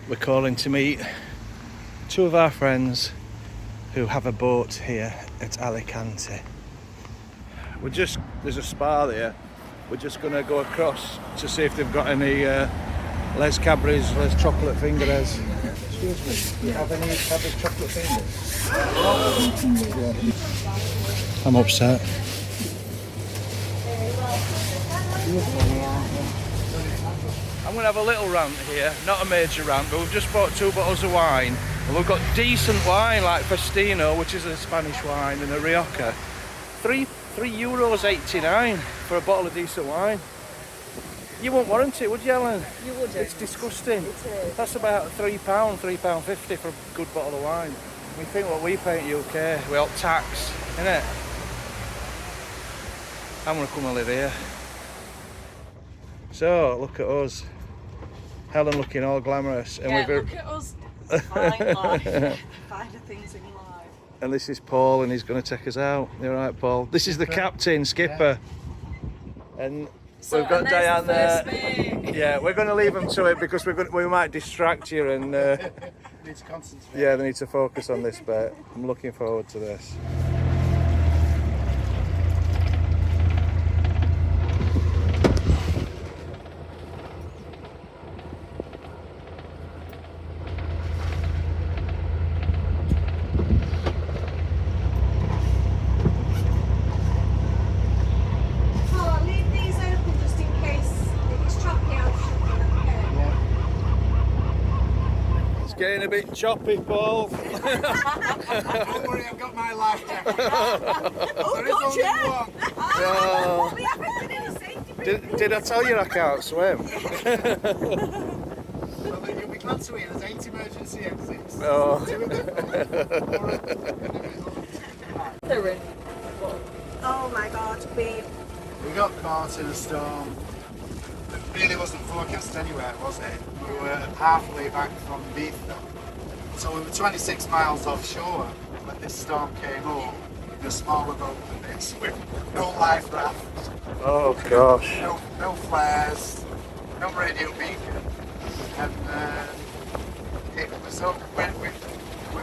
We're calling to meet two of our friends who have a boat here at Alicante. There's a spa there. We're just gonna go across to see if they've got any Les Cadbury's, Les chocolate fingers. Excuse me, do you have any Cadbury's chocolate fingers? I'm upset. I'm going to have a little rant here, not a major rant, but we've just bought 2 bottles of wine. And we've got decent wine like Festino, which is a Spanish wine, and a Rioja. €3.89 for a bottle of decent wine. You wouldn't warrant it, would you, Ellen? You wouldn't. It's disgusting. It is. That's about £3.50 for a good bottle of wine. We think what we pay in UK, we all tax, innit? I'm going to come and live here. So, look at us. Helen looking all glamorous. And yeah, look at us. Fine life. Finer things in life. And this is Paul, and he's going to take us out. You're right, Paul. This is the captain, skipper. Yeah. And so, we've got Diane there. Yeah, we're going to leave them to it because we might distract you and... need to concentrate. Yeah, they need to focus on this bit. I'm looking forward to this. Getting a bit choppy, Paul. Don't worry, I've got my life jacket. Oh, Did I tell you I can't swim? Well, you'll be glad to hear there's 8 emergency exits. Oh. Oh my god, we got caught in a storm. It really wasn't forecast anywhere, was it? We were halfway back from Ibiza. So we were 26 miles offshore when this storm came up in a smaller boat than this with no life raft. Oh gosh. No flares, no radio beacon. And it was up, we're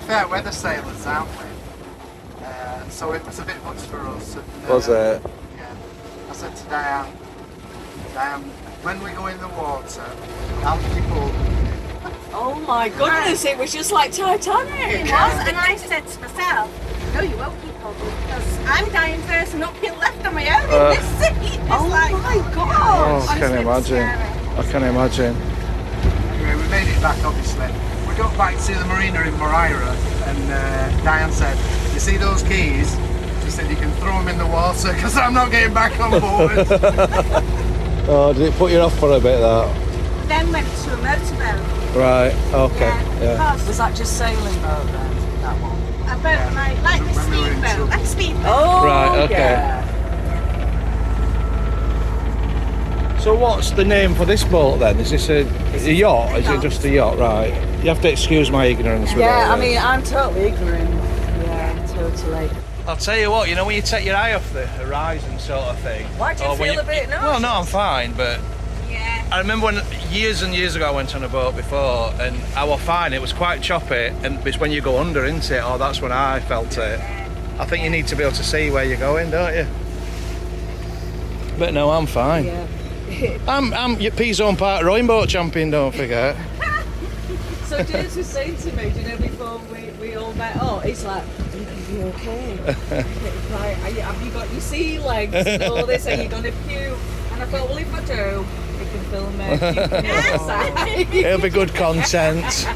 fair weather sailors, aren't we? So it was a bit much for us. And, Was it? Yeah. I said to Diane, when we go in the water, I'll keep hold. Oh my goodness, it was just like Titanic. it was, and I said to myself, no, you won't keep hold of me because I'm dying first and uphill left on my own in this sea. Oh like, my god. Oh, I honestly, can it was imagine. scary. I can imagine. Anyway, we made it back, obviously. We got back to the marina in Moreira, and Diane said, you see those keys? She said, you can throw them in the water because I'm not getting back on board. Oh, did it put you off for a bit, that? Then went to a motorboat. Right, okay. Yeah. Because Was that just sailing boat then, that one? a boat like a When we were in speedboat, trouble. like a speedboat. Oh, Right, okay. yeah. So what's the name for this boat then? Is this a yacht? Is it just a yacht? Right. You have to excuse my ignorance with Yeah, all I mean, this. I'm totally ignorant. Yeah, totally. I'll tell you what, you know when you take your eye off the horizon sort of thing? Why do you Or when feel a bit nauseous? Well, no, I'm fine, but Yeah. I remember when years and years ago I went on a boat before and I was fine, it was quite choppy, and it's when you go under, isn't it? Oh, that's when I felt it. I think you need to be able to see where you're going, don't you? But no, I'm fine. Yeah. I'm your P-Zone Park rowing boat champion, don't forget. So James was saying to me, do you know, before we all met, oh, he's like, are you going to be okay? Like, have you got your sea legs and all this? Are you going to puke? And I thought, well, if I do, you can film me puking outside. It'll be good content.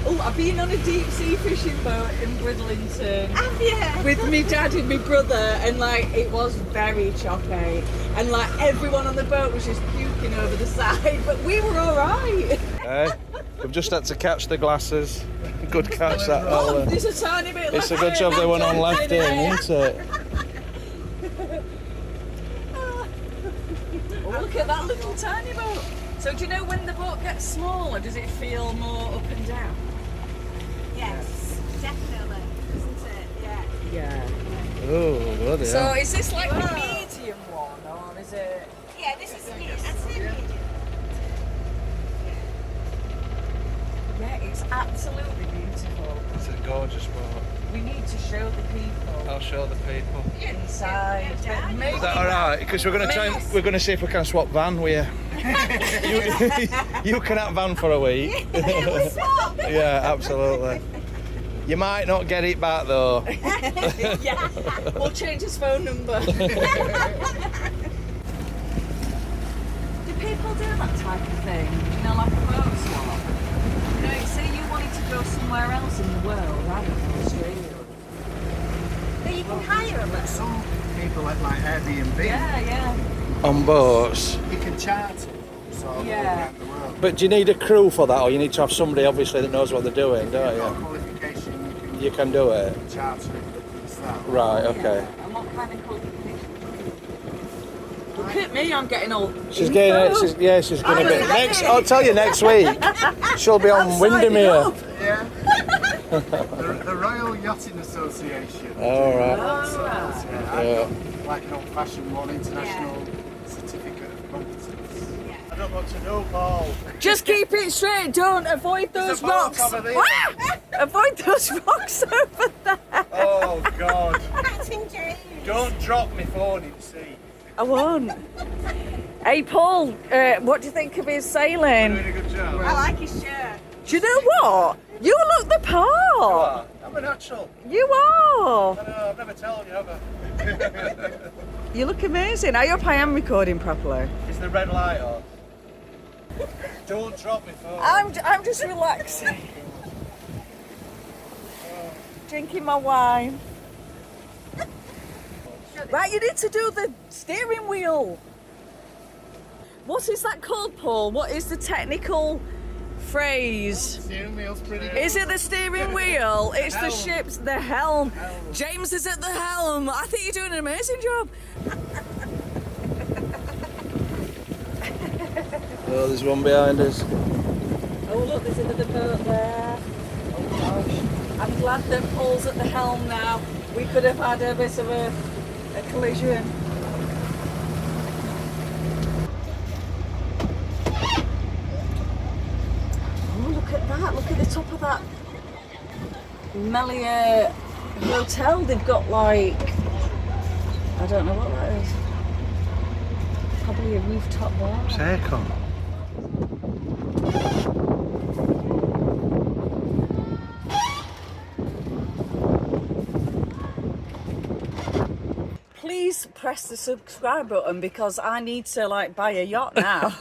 Oh, I've been on a deep sea fishing boat in Bridlington. Have you? With me dad and my brother, and like it was very choppy, and like everyone on the boat was just puking over the side, but we were all right. We've just had to catch the glasses. Good catch that. Oh, Ella. there's a tiny bit left. It's a good job they went on left in, isn't it? Oh, look at that little tiny boat. So do you know when the boat gets smaller, does it feel more up and down? Yes, definitely, isn't it? Yeah. Yeah. Oh, bloody So hell. is this like the medium one, or is it? Yeah, this is me. That's it. absolutely beautiful. It's a gorgeous boat. We need to show the people I'll show the people. inside. But maybe Is that all right? Because we're going to try. We're going to see if we can swap van with you. You can have van for a week. Yeah, absolutely. You might not get it back though. Yeah, we'll change his phone number. Do people do that type of thing? You know, like a boat swap? You know, say you wanted to go somewhere else in the world, I don't know, Australia. But you can hire them. Some people at like Airbnb, Yeah. On boats. you can charter sort of Yeah. around the world. But do you need a crew for that, or you need to have somebody obviously that knows what they're doing, don't Got you? qualification, You can do it. charter it. It's that. Right. Okay. And what kind of qualification? Look at me, I'm getting all. She's getting it. She's going to be next. I'll tell you next week. She'll be on Windermere. Yeah. the Royal Yachting Association. All right. Yeah, I've Yeah. got like an old-fashioned one, international certificate of competence. I don't know what to do, Paul. Just keep it straight, don't avoid those There's a boat rocks. over there. Ah! Avoid those rocks over there. Oh God! That's in James. Don't drop my phone in sea. I won't. Hey Paul, what do you think of his sailing? Doing a good job. I like his shirt. Do you know what? You look the part. I'm a natural. You are. I know, I've never told you, have I? You look amazing. I hope I am recording properly. Is the red light on? Don't drop my phone. I'm just relaxing. Drinking my wine. Right, you need to do the steering wheel. What is that called, Paul? What is the technical phrase? Steering wheel's pretty good. Is it the steering wheel? It's the helm. ship's, the helm. James is at the helm. I think you're doing an amazing job. Oh, there's one behind us. Oh look, there's another boat there. Oh gosh. I'm glad that Paul's at the helm now. We could have had a bit of a collision. Oh, look at that. Look at the top of that Melia hotel. They've got like, I don't know what that is. Probably a rooftop bar. Second. Please press the subscribe button because I need to like buy a yacht now.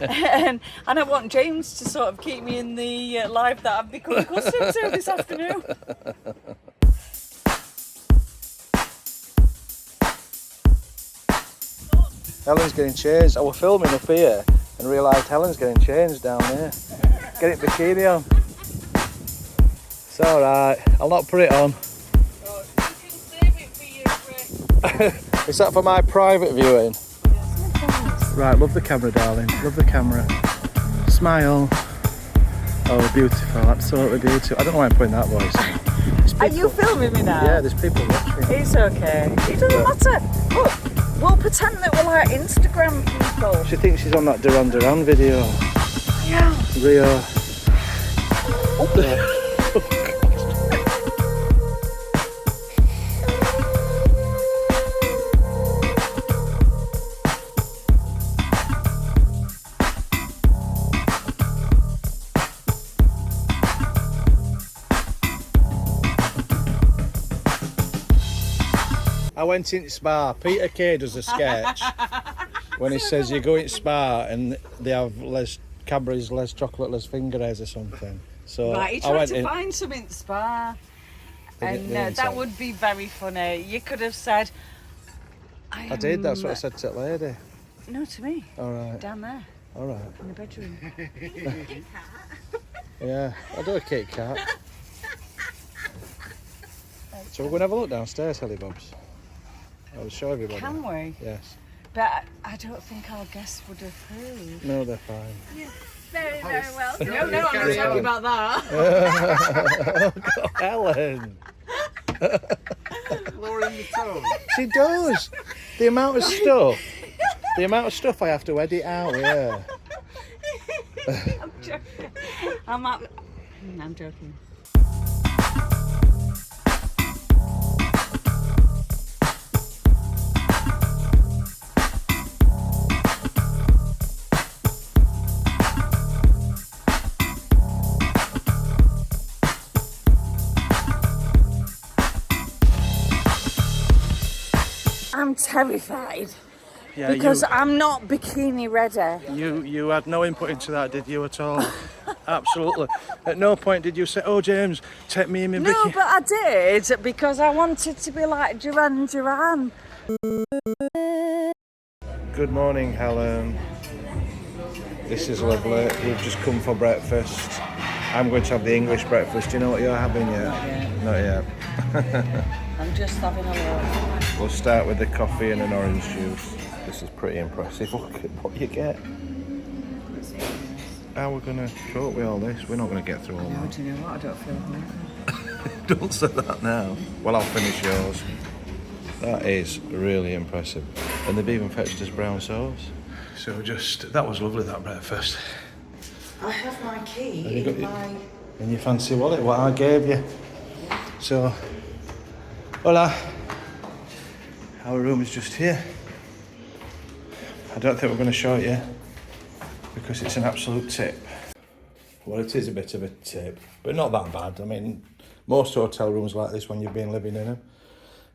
and I want James to sort of keep me in the life that I've become accustomed to this afternoon. Helen's getting changed. I was filming up here and realised Helen's getting changed down there. Getting bikini on. It's alright. I'll not put it on. Is that for my private viewing? Right, love the camera, darling. Love the camera. Smile. Oh, beautiful. Absolutely beautiful. I don't know why I'm putting that voice in. Are you filming me now? Yeah, there's people watching. It's okay. It doesn't matter. Look, we'll pretend that we're like Instagram people. She thinks she's on that Duran Duran video. Yeah. Rio. I went into Spa. Peter Kay does a sketch when he says you go into Spa and they have Cadbury's less chocolate, less finger airs or something. So Right, he I tried went to in. find some in Spa. And didn't that say. would be very funny. You could have said, I did. That's what I said to that lady. No, to me. All right. Down there All right. in the bedroom. Yeah, I'll do a Kit Kat. So we're going to have a look downstairs, Helly Bobs. I'll show everybody. Can we? Yes. But I don't think our guests would approve. No, they're fine. Very, very well. No, I'm not Carry happy on. about that. Helen. Lowering the tone. She does. The amount of stuff. The amount of stuff I have to edit out. Yeah. I'm joking. I'm joking. I'm terrified because I'm not bikini ready. You had no input into that, did you, at all? Absolutely. At no point did you say, "Oh, James, take me in my No, bikini." but I did because I wanted to be like Duran Duran. Good morning, Helen. This is lovely. We've just come for breakfast. I'm going to have the English breakfast. Do you know what you're having yet? Not yet. I'm just having a look. We'll start with the coffee and an orange juice. This is pretty impressive. Look at what you get. How we're going to cope with all this? We're not going to get through all that. Do you know what? I don't feel hungry. Don't say that now. Well, I'll finish yours. That is really impressive. And they've even fetched us brown sauce. So that was lovely, that breakfast. I have my key in your fancy wallet, what I gave you. So, hola. Our room is just here. I don't think we're going to show it you because it's an absolute tip. Well, it is a bit of a tip, but not that bad. I mean, most hotel rooms like this, when you've been living in them,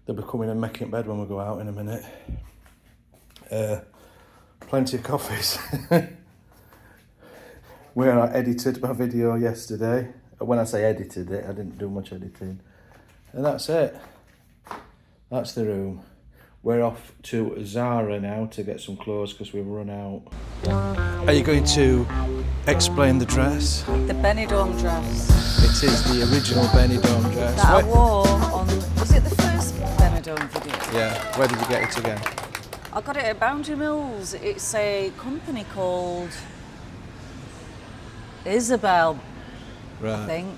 they'll be coming and making bed when we go out in a minute. Plenty of coffees. Where I edited my video yesterday. When I say edited it, I didn't do much editing. And that's it. That's the room. We're off to Zara now to get some clothes because we've run out. Are you going to explain the dress? the Benidorm dress It is the original Benidorm dress. that I wore on. Was it the first Benidorm video? Yeah, where did you get it again? I got it at Boundary Mills. It's a company called Isabel, Right. I think.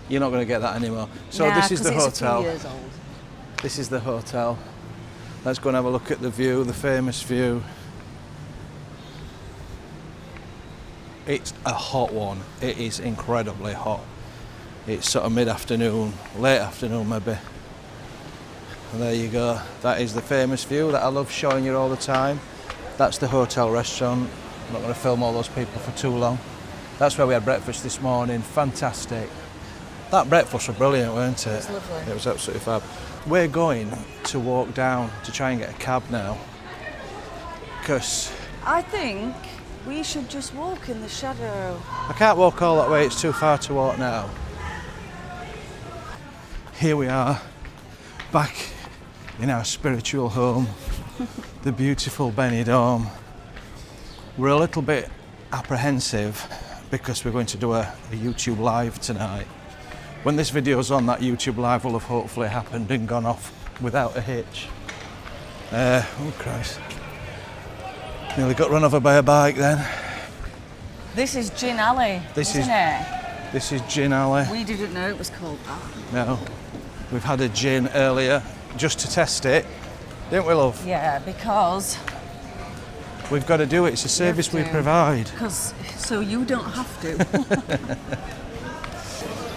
You're not going to get that anymore. So Nah, this is the 'cause it's a hotel. few years old. This is the hotel. Let's go and have a look at the view, the famous view. It's a hot one. It is incredibly hot. It's sort of mid-afternoon, late afternoon maybe. And there you go. That is the famous view that I love showing you all the time. That's the hotel restaurant. I'm not going to film all those people for too long. That's where we had breakfast this morning. Fantastic. That breakfast was brilliant, weren't it? It was lovely. It was absolutely fab. We're going to walk down to try and get a cab now. Because I think we should just walk in the shadow. I can't walk all that way, it's too far to walk now. Here we are, back in our spiritual home, the beautiful Benidorm. We're a little bit apprehensive because we're going to do a YouTube live tonight. When this video's on, that YouTube live will have hopefully happened and gone off without a hitch. Oh Christ. Nearly got run over by a bike then. This is Gin Alley, isn't it? This is Gin Alley. We didn't know it was called that. No. We've had a gin earlier just to test it, didn't we, love? Yeah, because We've got to do it, it's a service we provide. so you don't have to.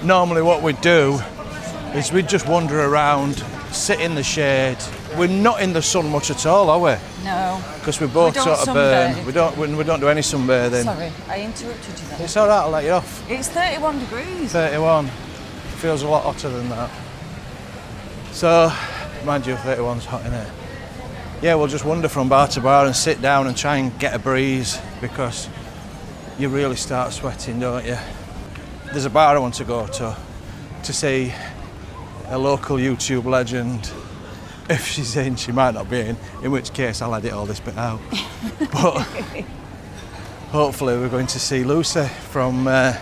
Normally what we'd do is we'd just wander around, sit in the shade. We're not in the sun much at all, are we? No. Because we both don't sort of burn. sunbathe. We don't do any sunbathing. Sorry, I interrupted you there. It's all right, I'll let you off. It's 31 degrees. 31. Feels a lot hotter than that. So, mind you, 31's hot, innit? Yeah, we'll just wander from bar to bar and sit down and try and get a breeze because you really start sweating, don't you? There's a bar I want to go to see a local YouTube legend. If she's in, she might not be in which case I'll edit all this bit out. But hopefully we're going to see Lucy from the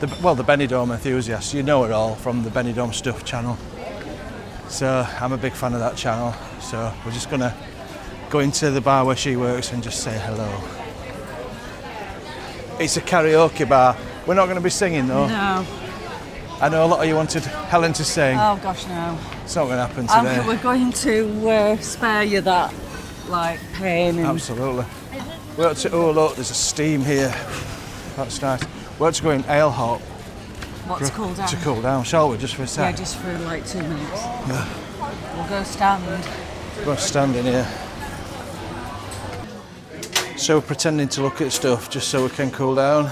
Benidorm Enthusiasts. You know her all from the Benidorm Stuff channel. So I'm a big fan of that channel. So we're just gonna go into the bar where she works and just say hello. It's a karaoke bar. We're not going to be singing though. No. I know a lot of you wanted Helen to sing. Oh gosh, no. It's not going to happen today. We're going to spare you that, pain. And Absolutely. Oh look, there's a steam here. That's nice. We're to go in ale hop. What, to cool down? To cool down, shall we? Just for a Yeah, sec. just for like 2 minutes. Yeah. We'll go stand. We're standing here. So we're pretending to look at stuff just so we can cool down.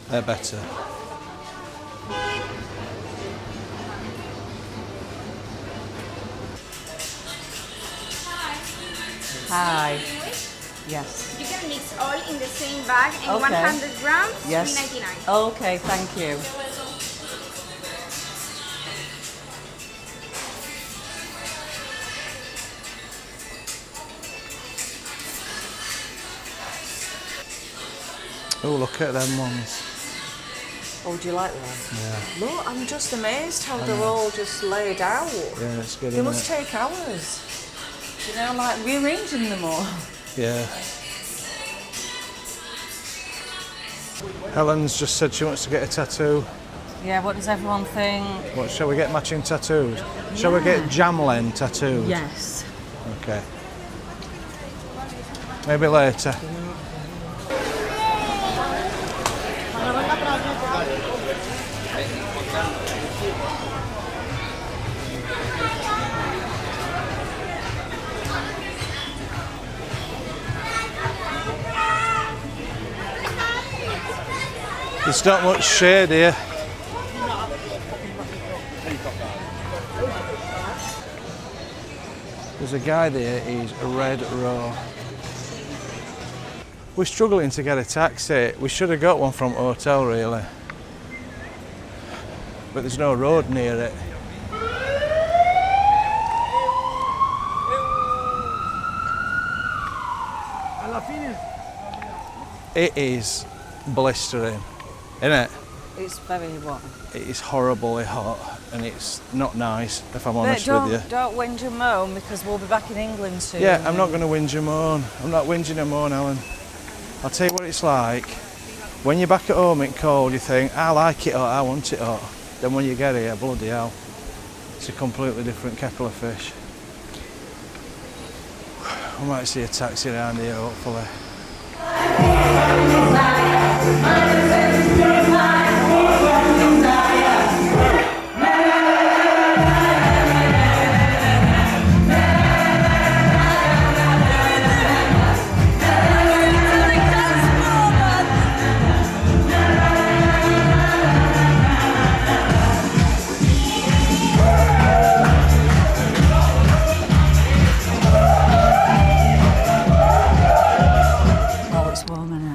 They're better. Hi. Yes. You can mix all in the same bag and Okay. 100 grams, Yes. $3.99. Okay, thank you. Oh, look at them ones. Oh, do you like that? Yeah. Look, I'm just amazed how they're all just laid out. Yeah, it's good. They Isn't must it? take hours. You know, like rearranging them all. Yeah. Helen's just said she wants to get a tattoo. Yeah, what does everyone think? What, shall we get matching tattoos? Shall we get Jamlen tattoos? Yes. Okay. Maybe later. There's not much shade here. There's a guy there, he's a red raw. We're struggling to get a taxi. We should have got one from a hotel really. But there's no road near it. It is blistering, isn't it? It's very what? It is horribly hot and it's not nice, if I'm But honest with you. don't whinge and moan because we'll be back in England soon. Yeah, I'm not going to whinge and moan. I'm not whinging and moan, Alan. I'll tell you what it's like. When you're back at home in cold, you think, I like it hot, I want it hot. Then when you get here, bloody hell, it's a completely different kettle of fish. We might see a taxi around here, hopefully.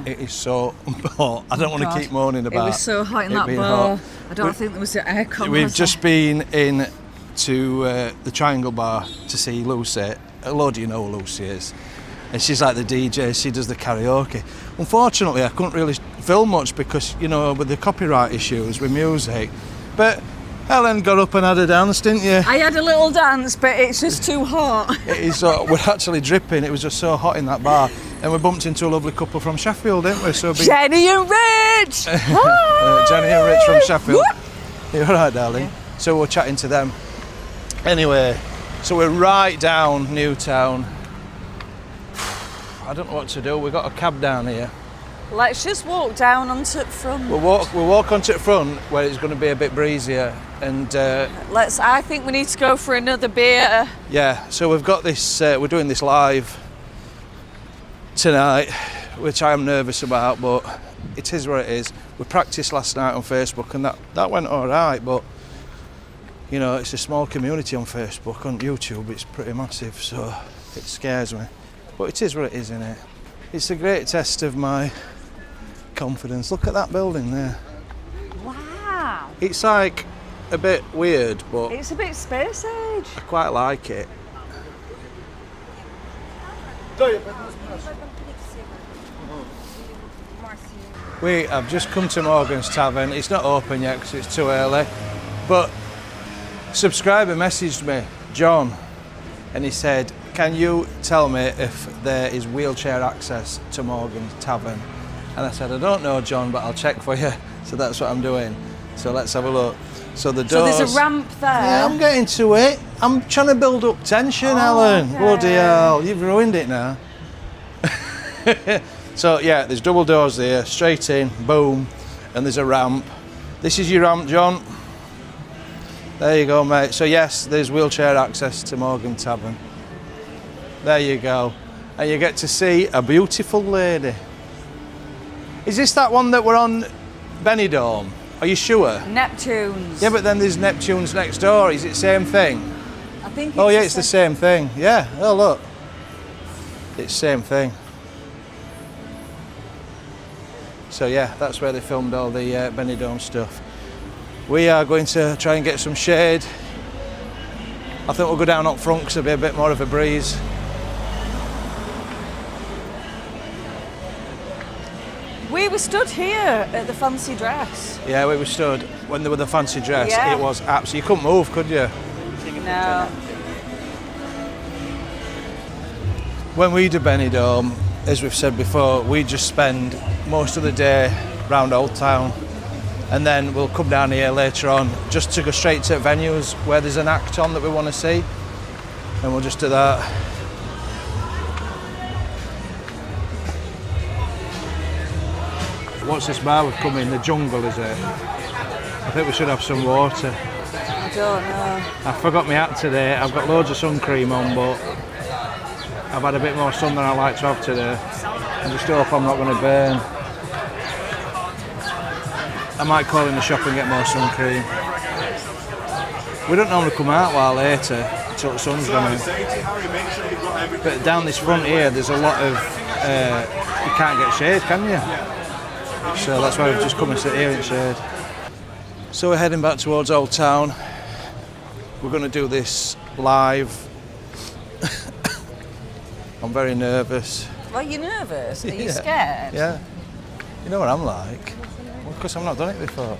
It is so hot. I don't want to keep moaning about it. It was so hot in it that being bar. hot. I don't think there was an aircon. We've was just been in to the Triangle Bar to see Lucy. A lot of you know who Lucy is. And she's like the DJ, she does the karaoke. Unfortunately, I couldn't really film much because, you know, with the copyright issues with music. But Helen got up and had a dance, didn't you? I had a little dance, but it's just too hot. It is, we're actually dripping. It was just so hot in that bar. And we bumped into a lovely couple from Sheffield, didn't we? So Jenny and Rich! Jenny and Rich from Sheffield. Whoop! You're all right, darling. Yeah. So we're chatting to them. Anyway, so we're right down Newtown. I don't know what to do. We've got a cab down here. Let's just walk down onto the front. We'll walk onto the front where it's going to be a bit breezier. And I think we need to go for another beer. yeah, so we've got this, we're doing this live tonight, which I am nervous about, but it is what it is. We practiced last night on Facebook and that went all right, but you know, it's a small community on Facebook. On YouTube it's pretty massive, so it scares me. But it is what it is, innit? It's a great test of my confidence. Look at that building there. Wow. It's like a bit weird, but It's a bit space age. I quite like it. I've just come to Morgan's Tavern. It's not open yet because it's too early. But a subscriber messaged me, John, and he said, can you tell me if there is wheelchair access to Morgan's Tavern? And I said, I don't know, John, but I'll check for you. So that's what I'm doing. So let's have a look. So the doors... So there's a ramp there. Yeah, I'm getting to it. I'm trying to build up tension, Alan. okay. Bloody hell, you've ruined it now. So yeah, there's double doors there, straight in, boom, and there's a ramp. This is your ramp, John. There you go, mate. So yes, there's wheelchair access to Morgan Tavern. There you go. And you get to see a beautiful lady. Is this that one that we're on Benidorm? Are you sure? Neptune's. Yeah, but then there's Neptune's next door. Is it the same thing? I think it's Oh yeah, it's the same thing. Yeah, oh look. It's the same thing. So yeah, that's where they filmed all the Benidorm stuff. We are going to try and get some shade. I think we'll go down up front because there'll be a bit more of a breeze. We were stood here at the fancy dress. Yeah, we were stood when they were the fancy dress. Yeah. It was absolutely, you couldn't move, could you? No. When we do Benidorm, as we've said before, we just spend most of the day round Old Town, and then we'll come down here later on just to go straight to venues where there's an act on that we want to see, and we'll just do that. What's this bar we've come in? The Jungle, is it? I think we should have some water. I don't know. I forgot my hat today. I've got loads of sun cream on, but I've had a bit more sun than I like to have today. I just hope I'm not going to burn. I might call in the shop and get more sun cream. We don't normally come out while later until the sun's gone in. But down this front here, there's a lot of you can't get shade, can you? So that's why we've just come and sit here in shade. So we're heading back towards Old Town. We're going to do this live. I'm very nervous. Well, you're nervous? Are you Yeah. scared? Yeah. You know what I'm like? Well, because I've not done it before.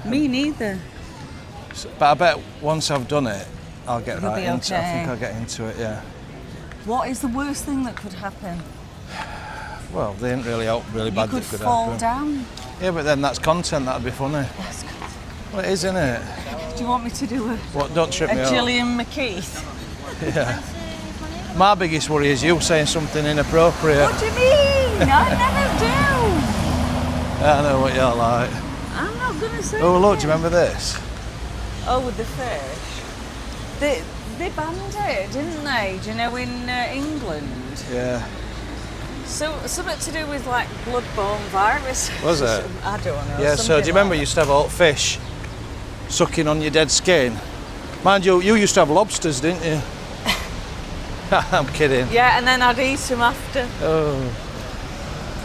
Me neither. So, but I bet once I've done it, I'll get You'll right be into it. I think okay. I'll get into it, yeah. What is the worst thing that could happen? Well, they ain't really You bad could that could fall happen. down. Yeah, but then that's content, that'd be funny. Yes. Well, it is, isn't it? Do you want me to do What, don't trip a me up. Gillian McKeith? Yeah. My biggest worry is you saying something inappropriate. What do you mean? I never do. I know what you're like. I'm not going to say Oh, look, it. do you remember this? Oh, with the fish. They banned it, didn't they? Do you know, in England? Yeah. So something to do with like bloodborne virus. Was it? I don't know. Yeah, so do you remember you used to have all fish sucking on your dead skin? Mind you, you used to have lobsters, didn't you? I'm kidding. Yeah, and then I'd eat them after. Oh.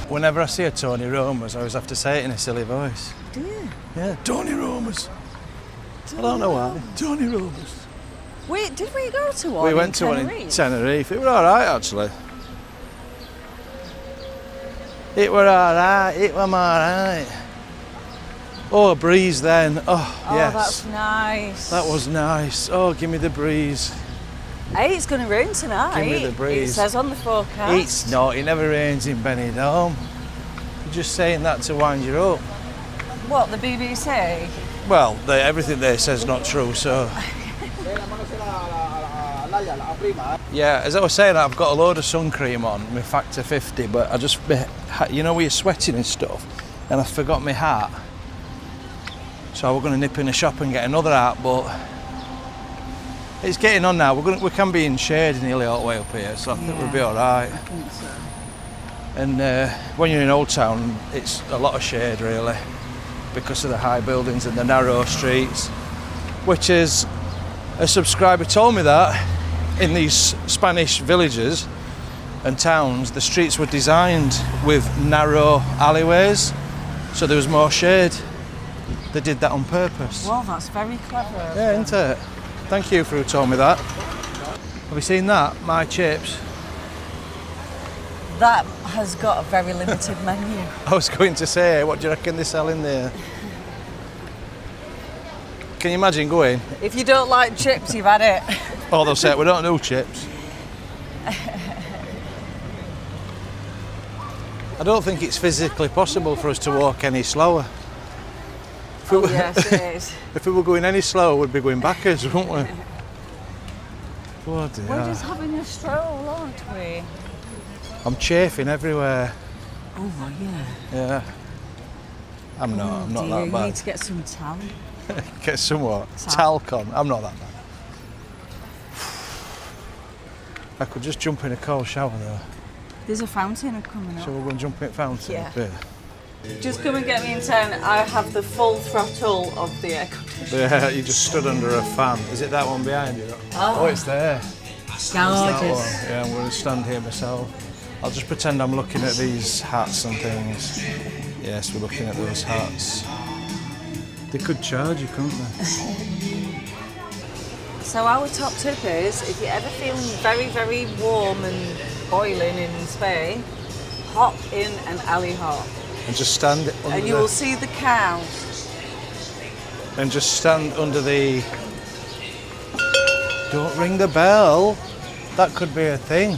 Whenever I see a Tony Roma's, I always have to say it in a silly voice. Do you? Yeah, Tony Roma's. I don't know why. Tony Roma's. Did we go to one? We went to one in Tenerife. It were alright, actually. It were alright, it were alright. Oh, a breeze then. Oh, Oh, yes. that's nice. That was nice. Oh, give me the breeze. Hey, it's going to rain tonight. Give me the breeze. It says on the forecast. It's not, it never rains in Benidorm. You're just saying that to wind you up. What, the BBC? Well, everything they say is not true, so. Yeah, as I was saying, I've got a load of sun cream on, my factor 50, but I just, you know, when you're sweating and stuff, and I forgot my hat. So we're going to nip in a shop and get another hat, but it's getting on now. We can be in shade nearly all the way up here, so I think we'll be all right. I think so. And when you're in Old Town, it's a lot of shade, really, because of the high buildings and the narrow streets, which is, a subscriber told me that in these Spanish villages and towns, the streets were designed with narrow alleyways, so there was more shade. They did that on purpose. Well, that's very clever. Yeah, isn't it? Thank you for who told me that. Have you seen that? My chips. That has got a very limited menu. I was going to say, what do you reckon they sell in there? Can you imagine going? If you don't like chips, you've had it. Oh, they'll say, we don't do chips. I don't think it's physically possible for us to walk any slower. Oh, yes, it is. If we were going any slower, we'd be going backwards, wouldn't we? Bloody We're hell. just having a stroll, aren't we? I'm chafing everywhere. Oh, well, yeah. Yeah. I'm not dear, that you bad. need to get some talc. Get some what? Talc. Talc on. I'm not that bad. I could just jump in a cold shower though. There's a fountain coming up. So we're going to jump in a fountain? Yeah. Just come and get me in town. I have the full throttle of the air conditioner. Yeah, you just stood under a fan. Is it that one behind you? Oh, it's there. That one. Gorgeous. Yeah, I'm going to stand here myself. I'll just pretend I'm looking at these hats and things. Yes, we're looking at those hats. They could charge you, couldn't they? So our top tip is, if you're ever feeling very, very warm and boiling in Spain, hop in an alley hop. And just stand under And you will see the cow. And just stand under the... Don't ring the bell. That could be a thing.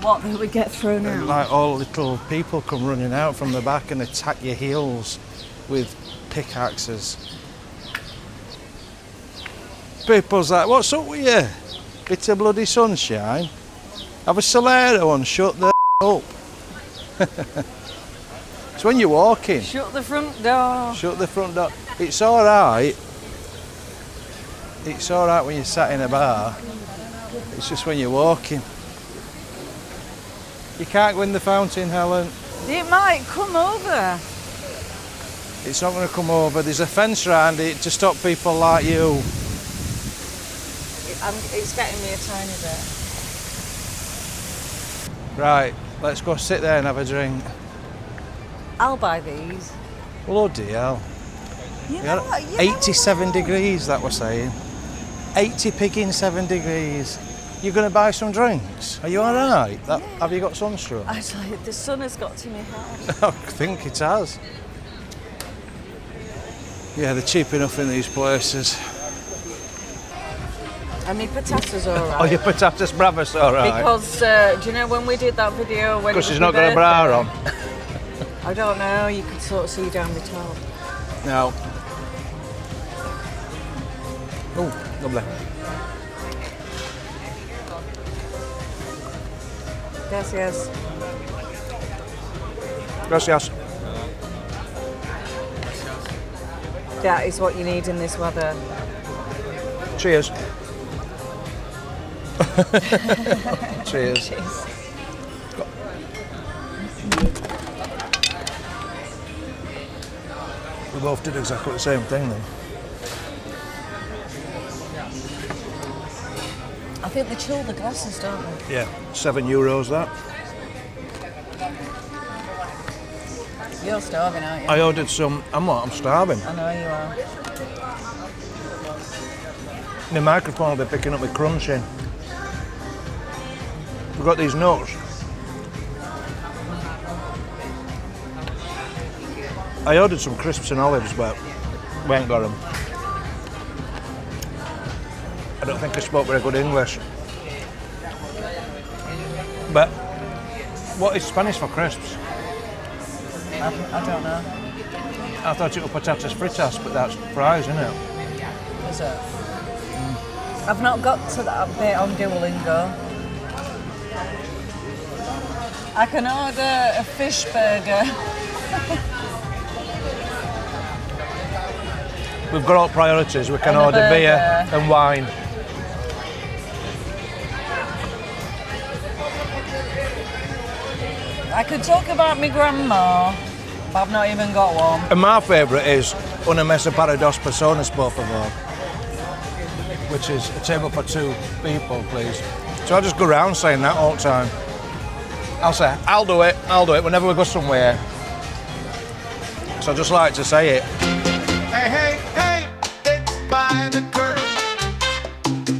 What, that would get thrown And out? like all little people come running out from the back and attack your heels with pickaxes. People's like, what's up with you? Bit of bloody sunshine? Have a Solero and shut the up. It's when you're walking. Shut the front door. Shut the front door. It's alright. It's alright when you're sat in a bar. It's just when you're walking. You can't go in the fountain, Helen. It might come over. It's not going to come over. There's a fence around it to stop people like you. It's getting me a tiny bit. Right, let's go sit there and have a drink. I'll buy these. Bloody hell. You know what? 87 degrees, that was saying. 80 pigging 7 degrees. You're going to buy some drinks? Are you all right? Have you got sunstroke? Actually, the sun has got to me hard. I think it has. Yeah, they're cheap enough in these places. I mean, potatoes are alright. Oh, your patatas bravas all right. Because, do you know when we did that video? Because she's not got a bra on. I don't know, you could sort of see down the top. No. Oh, lovely. Gracias. Gracias. That is what you need in this weather. Cheers. Cheers. Cheers. We both did exactly the same thing then. I think they chill the glasses, don't they? Yeah, €7 that. You're starving, aren't you? I ordered some. I'm starving. I know you are. The microphone will be picking up my crunching. We've got these nuts. I ordered some crisps and olives, but we ain't got them. I don't think I spoke very good English. But what is Spanish for crisps? I don't know. I thought it was patatas fritas, but that's fries, isn't it? Is it? I've not got to that bit on Duolingo. I can order a fish burger. We've got all priorities. We can And a order beer burger. and wine. I could talk about my grandma, but I've not even got one. And my favourite is una mesa para dos personas, por favor, which is a table for 2 people, please. So I just go around saying that all the time. I'll say, I'll do it, whenever we go somewhere. So I just like to say it. Hey, hey, hey, it's by the curve.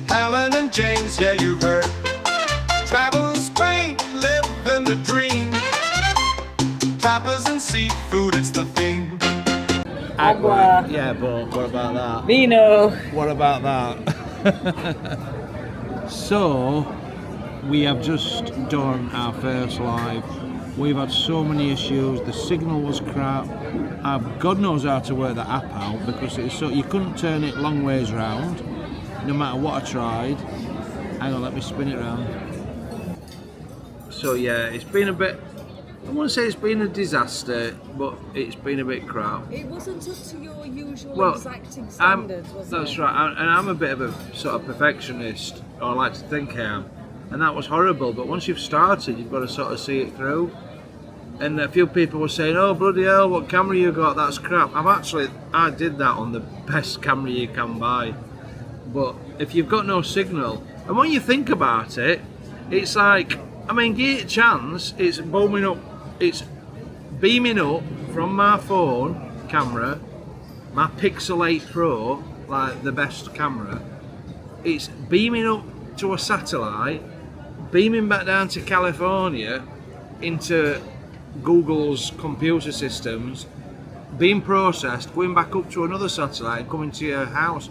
Helen and James, yeah, you heard. Travel Spain, living the dream. Tapas and seafood, it's the thing. Agua. Yeah, but what about that? Vino. What about that? So, we have just done our first live. We've had so many issues. The signal was crap. God knows how to work the app out because it's so you couldn't turn it long ways round, no matter what I tried. Hang on, let me spin it round. So yeah, it's been a bit. I wouldn't say it's been a disaster, but it's been a bit crap. It wasn't up to your usual Well, exacting standards, was it? That's right, and I'm a bit of a sort of perfectionist, or I like to think I am, and that was horrible. But once you've started, you've got to sort of see it through. And a few people were saying, "Oh bloody hell, what camera you got? That's crap." I did that on the best camera you can buy. But if you've got no signal, and when you think about it, it's like, I mean, give it a chance. It's beaming up from my phone camera, my Pixel 8 Pro, like the best camera. It's beaming up to a satellite, beaming back down to California into Google's computer systems, being processed, going back up to another satellite and coming to your house,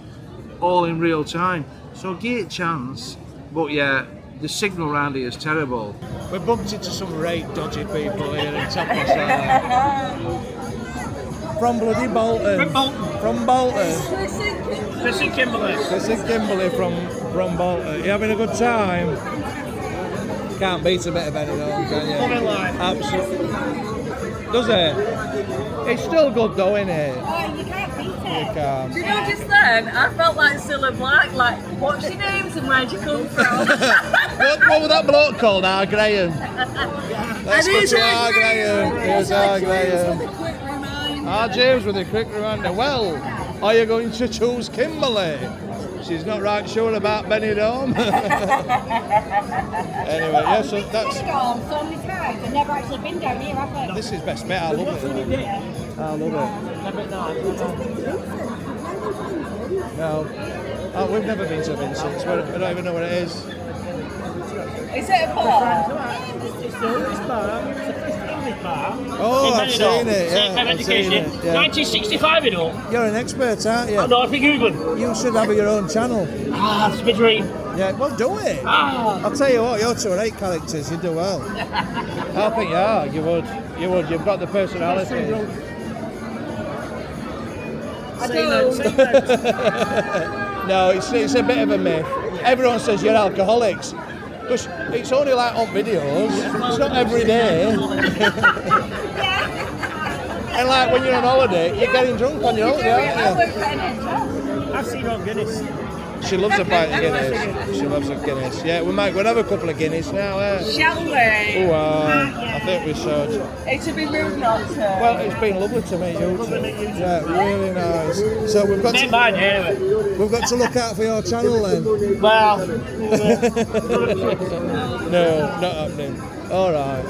all in real time. So give it a chance. But yeah, the signal around here is terrible. We bumped into some right dodgy people here in Tapas from bloody Bolton. From Bolton. Chris and Kimberley. Chris and Kimberley from Bolton. You having a good time? Can't beat a bit of Benidorm, can you? Loving life. Absolutely. Does it? It's still good though, isn't it? Oh, you can't beat it. You can't. Do you know, just then, I felt like Cilla Black, like, what's your names and where'd you come from? What was that bloke called? R. Graham. Let's go to R. Graham. Here's R. Graham. R. James with a quick reminder. Well, are you going to choose Kimberley? She's not right sure about Benidorm. Anyway, yeah, so that's... Benidorm so many times. I've never actually been down here, have I? This is best bet. I love it. I love it. No. We've never been to Vincent's. We don't even know what it is. Is it a bar? It's the oldest bar. It's the first English bar. Oh, in I've Benidorm. seen it, yeah. Same I've seen education. it, yeah. 1965 it all. You're an expert, aren't you? I know, I've been Googling. You should have your own channel. Ah, it's my dream. Yeah, well, do it. Ah. I'll tell you what, you're 2 or 8 characters, you do well. I think you are, you would. You would, you've got the personality. I do. No, it's a bit of a myth. Everyone says you're alcoholics. Because it's only like on videos, it's not every day. And like when you're on holiday, you're getting drunk on your holiday, aren't I've seen on Guinness. you? She loves a pint of Guinness. She loves a Guinness. Yeah, we'll have a couple of Guinness now, Shall we? I think we should. It should be rude not to. Well, it's been lovely to meet you. Yeah, really nice. So we've got Made mine anyway. to look out for your channel then. Well, No, not happening. All right.